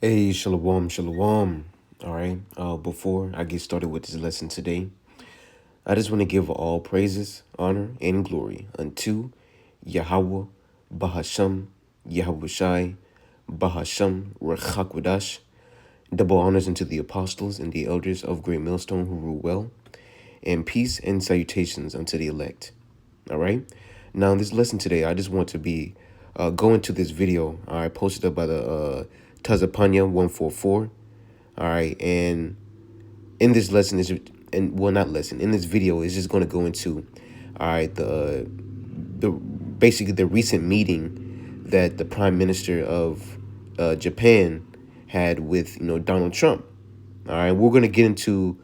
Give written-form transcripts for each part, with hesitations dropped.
Hey, shalom, shalom. All right. Before I get started with this lesson today, I just want to give all praises, honor, and glory unto Yahweh, Bahasham, Yahweh Shai, Bahasham, Rechakwadash. Double honors unto the apostles and the elders of Great Millstone who rule well, and peace and salutations unto the elect. All right. Now, in this lesson today, I just want to be go into this video I posted up by the Tazapanya 144. All right, and in this lesson is and well, not lesson, in this video is just going to go into all right the basically the recent meeting that the Prime Minister of Japan had with Donald Trump. All right, we're going to get into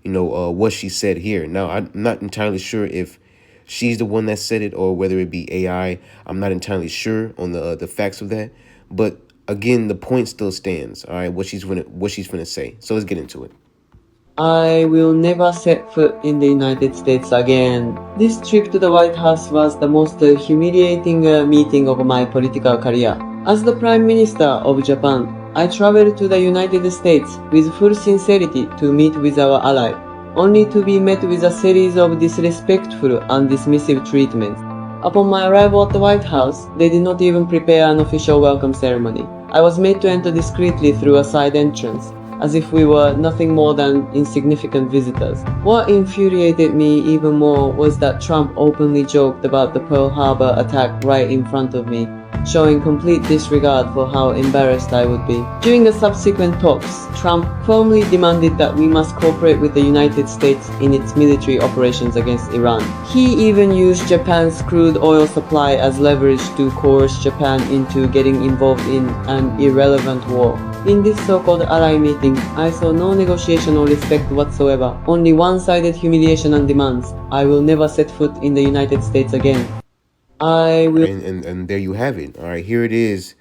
what she said here. Now, I'm not entirely sure if she's the one that said it or whether it be AI. I'm not entirely sure on the facts of that, but again, the point still stands. All right, what she's gonna say. So let's get into it. I will never set foot in the United States again. This trip to the White House was the most humiliating meeting of my political career. As the Prime Minister of Japan, I traveled to the United States with full sincerity to meet with our ally, only to be met with a series of disrespectful and dismissive treatments. Upon my arrival at the White House, they did not even prepare an official welcome ceremony. I was made to enter discreetly through a side entrance, as if we were nothing more than insignificant visitors. What infuriated me even more was that Trump openly joked about the Pearl Harbor attack right in front of me, showing complete disregard for how embarrassed I would be. During the subsequent talks, Trump firmly demanded that we must cooperate with the United States in its military operations against Iran. He even used Japan's crude oil supply as leverage to coerce Japan into getting involved in an irrelevant war. In this so-called ally meeting, I saw no negotiation or respect whatsoever, only one-sided humiliation and demands. I will never set foot in the United States again. I will And there you have it. All right, here it is.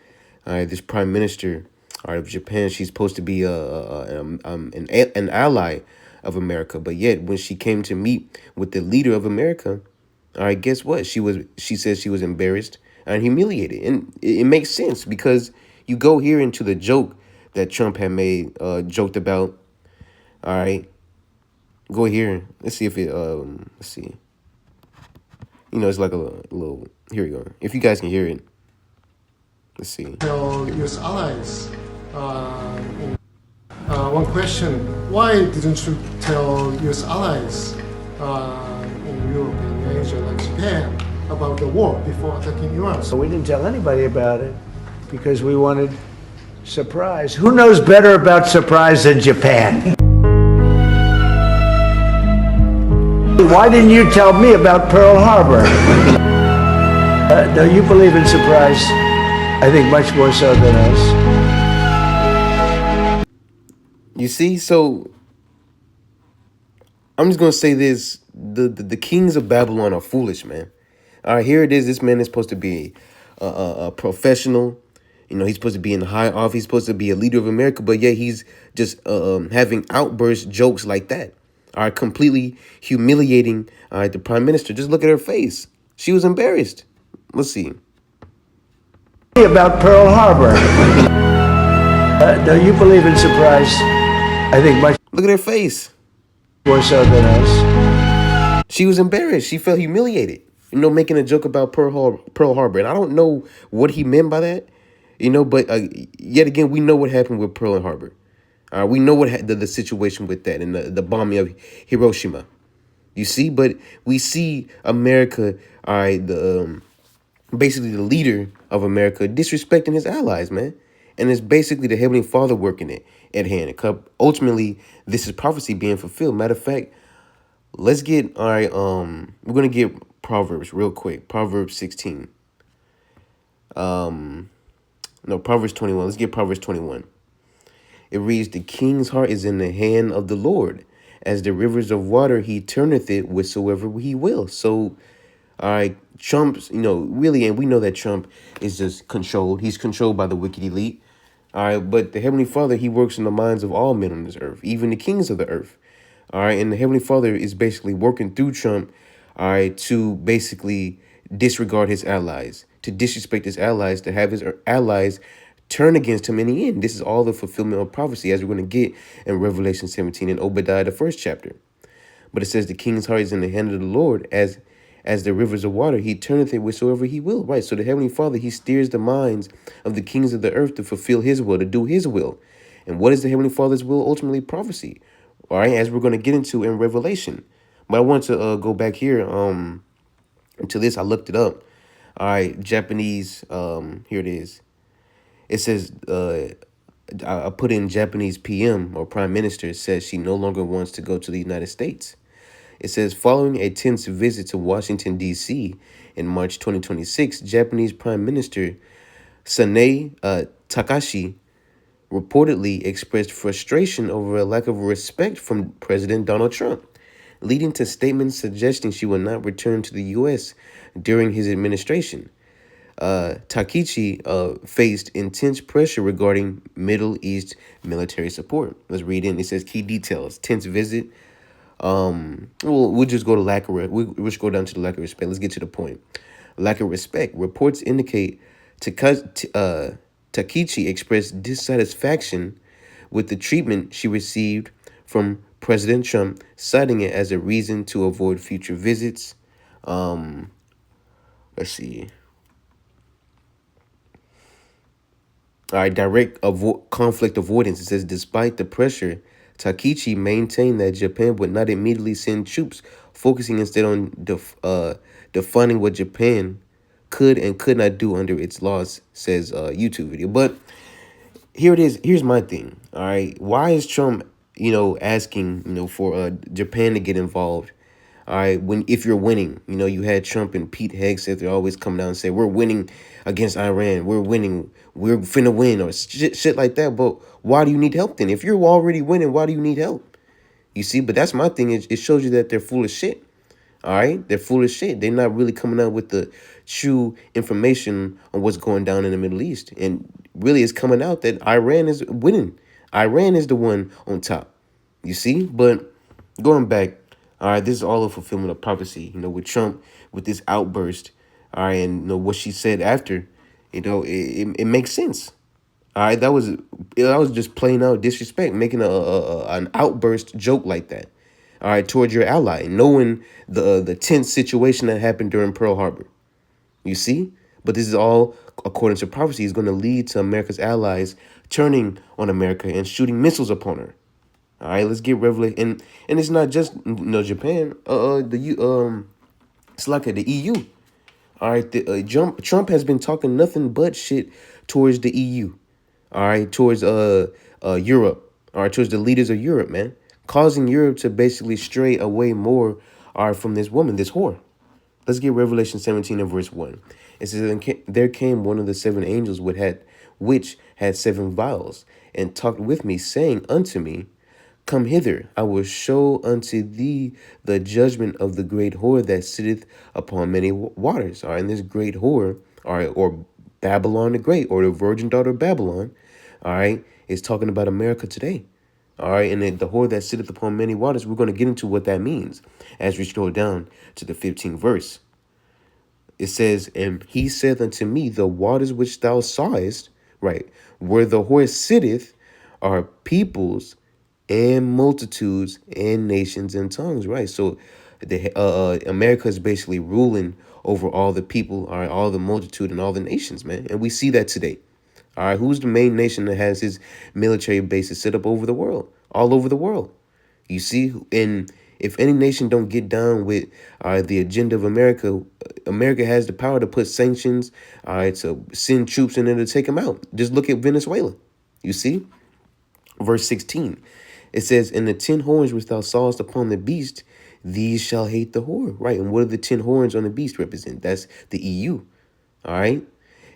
All right, this Prime Minister, all right, of Japan. She's supposed to be an ally of America, but yet when she came to meet with the leader of America, all right, guess what? She said she was embarrassed and humiliated, and it makes sense because you go here into the joke that Trump had made, joked about. All right, go here. Let's see if it. Let's see. It's like a little. Here we go. If you guys can hear it, let's see. Tell US allies. One question: why didn't you tell US allies in Europe and Asia, like Japan, about the war before attacking Iran? So we didn't tell anybody about it because we wanted surprise. Who knows better about surprise than Japan? Why didn't you tell me about Pearl Harbor? No, you believe in surprise, I think, much more so than us. You see, so I'm just gonna say this: the kings of Babylon are foolish, man. All right, here it is. This man is supposed to be a professional. He's supposed to be in high office. He's supposed to be a leader of America, but yet he's just having outburst jokes like that. All right, completely humiliating. All right, the Prime Minister. Just look at her face. She was embarrassed. Let's see. About Pearl Harbor. No, you believe in surprise, I think, much Look at her face. more so than us. She was embarrassed. She felt humiliated. Making a joke about Pearl Harbor. And I don't know what he meant by that. But yet again, we know what happened with Pearl Harbor. We know what the situation with that and the bombing of Hiroshima. You see, but we see America, all right, basically the leader of America disrespecting his allies, man. And it's basically the Heavenly Father working it at hand. Ultimately, this is prophecy being fulfilled. Matter of fact, let's get, all right, we're going to get Proverbs real quick. Proverbs 16. No, Proverbs 21. Let's get Proverbs 21. It reads, the king's heart is in the hand of the Lord. As the rivers of water, he turneth it whithersoever he will. So, all right, Trump's, really, and we know that Trump is just controlled. He's controlled by the wicked elite. All right, but the Heavenly Father, he works in the minds of all men on this earth, even the kings of the earth. All right, and the Heavenly Father is basically working through Trump, all right, to basically disregard his allies, to disrespect his allies, to have his allies turn against him in the end. This is all the fulfillment of prophecy, as we're going to get in Revelation 17 and Obadiah, the first chapter. But it says the king's heart is in the hand of the Lord, as the rivers of water. He turneth it whithersoever he will. Right. So the Heavenly Father, he steers the minds of the kings of the earth to fulfill his will, to do his will. And what is the Heavenly Father's will? Ultimately, prophecy. All right, as we're going to get into in Revelation. But I want to go back here to this. I looked it up. All right, Japanese. Here it is. It says, I put in Japanese PM or Prime Minister. It says she no longer wants to go to the United States. It says, following a tense visit to Washington, D.C. in March 2026, Japanese Prime Minister Sanae Takashi reportedly expressed frustration over a lack of respect from President Donald Trump, leading to statements suggesting she will not return to the U.S. during his administration. Takichi faced intense pressure regarding Middle East military support. Let's read in. It says, key details, tense visit. We'll just go to lack of we'll just go down to the lack of respect. Let's get to the point. Lack of respect. Reports indicate Takichi expressed dissatisfaction with the treatment she received from President Trump, citing it as a reason to avoid future visits. Let's see. All right, direct conflict avoidance. It says, despite the pressure, Takichi maintained that Japan would not immediately send troops, focusing instead on defining what Japan could and could not do under its laws, says YouTube video. But here it is. Here's my thing. All right. Why is Trump, asking, for Japan to get involved? All right. If you're winning, you had Trump and Pete Hegseth. They always come down and say, we're winning against Iran. We're winning. We're finna win or shit like that. But why do you need help then? If you're already winning, why do you need help? You see, but that's my thing. It shows you that they're full of shit. All right. They're full of shit. They're not really coming out with the true information on what's going down in the Middle East. And really it's coming out that Iran is winning. Iran is the one on top. You see, but going back. All right, this is all a fulfillment of prophecy, with Trump, with this outburst. All right, and what she said after, it makes sense. All right, that was just plain out disrespect, making an outburst joke like that. All right, towards your ally, knowing the tense situation that happened during Pearl Harbor. You see, but this is all according to prophecy is going to lead to America's allies turning on America and shooting missiles upon her. All right, let's get Revelation, and it's not just Japan. It's like the EU. All right, Trump has been talking nothing but shit towards the EU. All right, towards Europe. All right, towards the leaders of Europe, man, causing Europe to basically stray away more. All right, from this woman, this whore. Let's get Revelation 17 and verse 1. It says, there came one of the seven angels which had seven vials, and talked with me, saying unto me, come hither, I will show unto thee the judgment of the great whore that sitteth upon many waters. All right, and this great whore, all right, or Babylon the Great, or the virgin daughter of Babylon, all right, is talking about America today. All right, and the whore that sitteth upon many waters, we're going to get into what that means as we scroll down to the 15th verse. It says, and he saith unto me, the waters which thou sawest, right, where the whore sitteth, are peoples and multitudes and nations and tongues, right? So America is basically ruling over all the people, all right, all the multitude and all the nations, man. And we see that today. All right, who's the main nation that has his military bases set up over the world, all over the world? You see, and if any nation don't get down with the agenda of America, America has the power to put sanctions, all right, to send troops in there to take them out. Just look at Venezuela. You see? Verse 16. It says, and the 10 horns which thou sawest upon the beast, these shall hate the whore. Right. And what do the 10 horns on the beast represent? That's the EU. All right.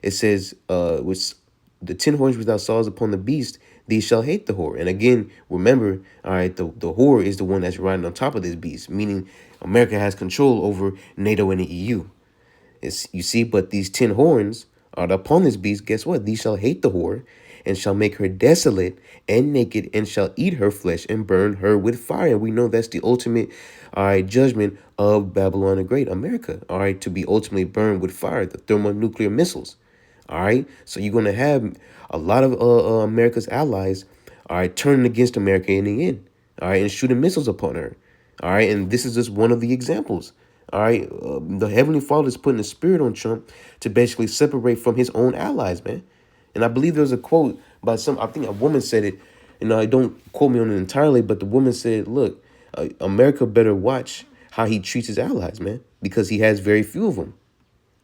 It says, which the 10 horns which thou sawest upon the beast, these shall hate the whore. And again, remember, all right, the whore is the one that's riding on top of this beast, meaning America has control over NATO and the EU. You see, but these 10 horns are upon this beast. Guess what? These shall hate the whore, and shall make her desolate and naked, and shall eat her flesh and burn her with fire. And we know that's the ultimate, all right, judgment of Babylon the Great, America, all right, to be ultimately burned with fire, the thermonuclear missiles. All right. So you're going to have a lot of America's allies, all right, turning against America in the end. All right. And shooting missiles upon her. All right. And this is just one of the examples. All right. The Heavenly Father is putting a spirit on Trump to basically separate from his own allies, man. And I believe there was a quote by I think a woman said it, and I don't quote me on it entirely, but the woman said, look, America better watch how he treats his allies, man, because he has very few of them.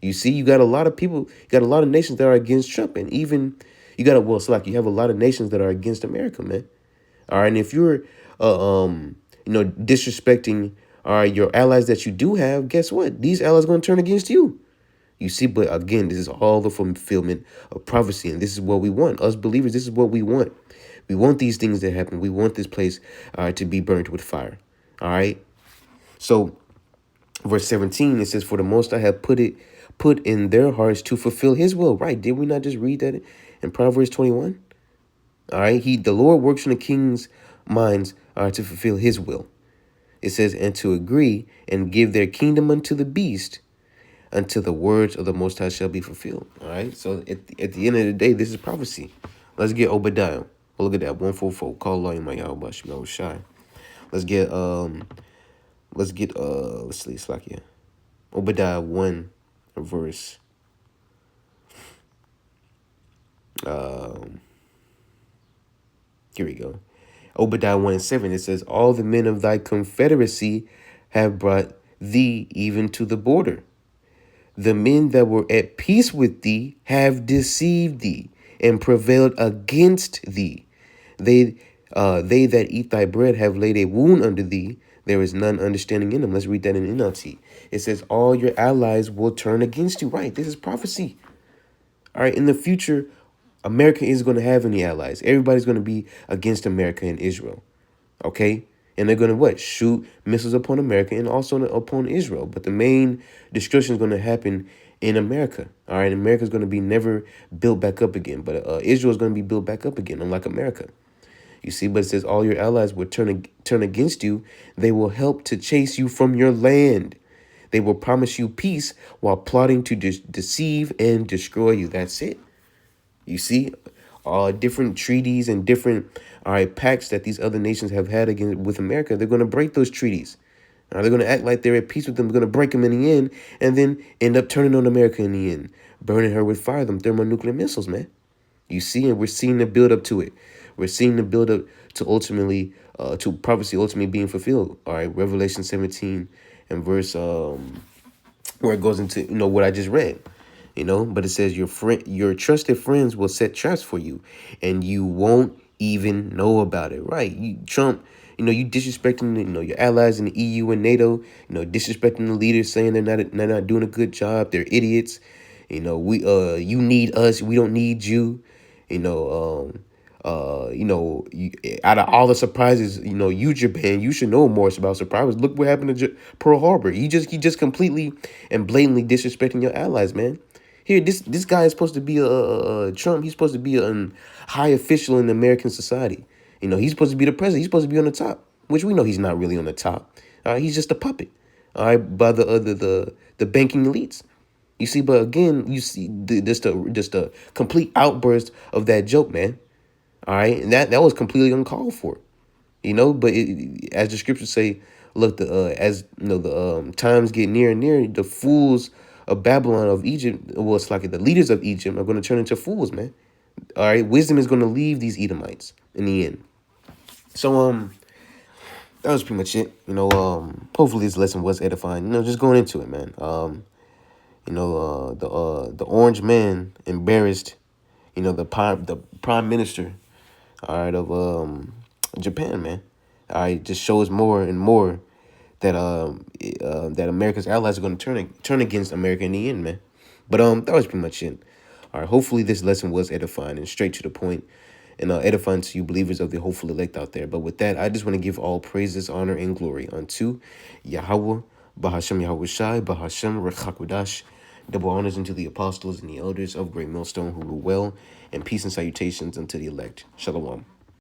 You see, you got a lot of people, you got a lot of nations that are against Trump, and even you got you have a lot of nations that are against America, man. All right, and if you're, disrespecting, all right, your allies that you do have, guess what? These allies are going to turn against you. You see, but again, this is all the fulfillment of prophecy, and this is what we want. Us believers, this is what we want. We want these things to happen. We want this place to be burnt with fire. All right. So, verse 17, it says, "For the Most I have put in their hearts to fulfill His will." Right? Did we not just read that in Proverbs 21? All right. The Lord works in the king's minds to fulfill His will. It says, "And to agree and give their kingdom unto the beast, until the words of the Most High shall be fulfilled." All right. So at the end of the day, this is prophecy. Let's get Obadiah. Well, look at that. 144. Call Allah in my Yahweh Shai. Let's see, it's like, yeah. Obadiah 1 verse. Here we go. Obadiah 1:7. It says, "All the men of thy confederacy have brought thee even to the border. The men that were at peace with thee have deceived thee and prevailed against thee. They that eat thy bread have laid a wound under thee. There is none understanding in them." Let's read that in NLT. It says, all your allies will turn against you. Right. This is prophecy. All right. In the future, America isn't going to have any allies. Everybody's going to be against America and Israel. Okay. And they're going to what? Shoot missiles upon America and also upon Israel. But the main destruction is going to happen in America. All right. America is going to be never built back up again. But Israel is going to be built back up again, unlike America. You see, but it says all your allies will turn against you. They will help to chase you from your land. They will promise you peace while plotting to deceive and destroy you. That's it. You see, different treaties and different pacts that these other nations have had with America. They're going to break those treaties. They're going to act like they're at peace with them. They're going to break them in the end, and then end up turning on America in the end, burning her with fire, them thermonuclear missiles, man. You see, and we're seeing the build up to it. We're seeing the build up to ultimately, to prophecy ultimately being fulfilled. All right, Revelation 17 and verse, where it goes into, what I just read, but it says your trusted friends will set traps for you and you won't even know about it. Right. Trump, you disrespecting, your allies in the EU and NATO, disrespecting the leaders, saying they're not doing a good job. They're idiots. You need us. We don't need you. Out of all the surprises, you Japan, you should know more about surprises. Look what happened to Pearl Harbor. He just completely and blatantly disrespecting your allies, man. Here, this guy is supposed to be Trump. He's supposed to be a high official in American society. He's supposed to be the president. He's supposed to be on the top, which we know he's not really on the top. He's just a puppet, by the banking elites. You see, but again, you see just a complete outburst of that joke, man. All right, and that was completely uncalled for, But as the scriptures say, look, the times get near and near, the fools of Babylon, of Egypt, well, it's like the leaders of Egypt are going to turn into fools, man. All right, wisdom is going to leave these Edomites in the end. So that was pretty much it. Hopefully this lesson was edifying. Just going into it, man. The orange man embarrassed, the prime minister, all right, of Japan, man. All right, just shows more and more that that America's allies are going to turn against America in the end, man. But that was pretty much it. All right, hopefully this lesson was edifying and straight to the point, and edifying to you believers of the hopeful elect out there. But with that, I just want to give all praises, honor, and glory unto Yahweh, Bahashem Yahweh Shai, Bahashem Rechakudash. Double honors unto the apostles and the elders of Great Millstone who rule well, and peace and salutations unto the elect. Shalom.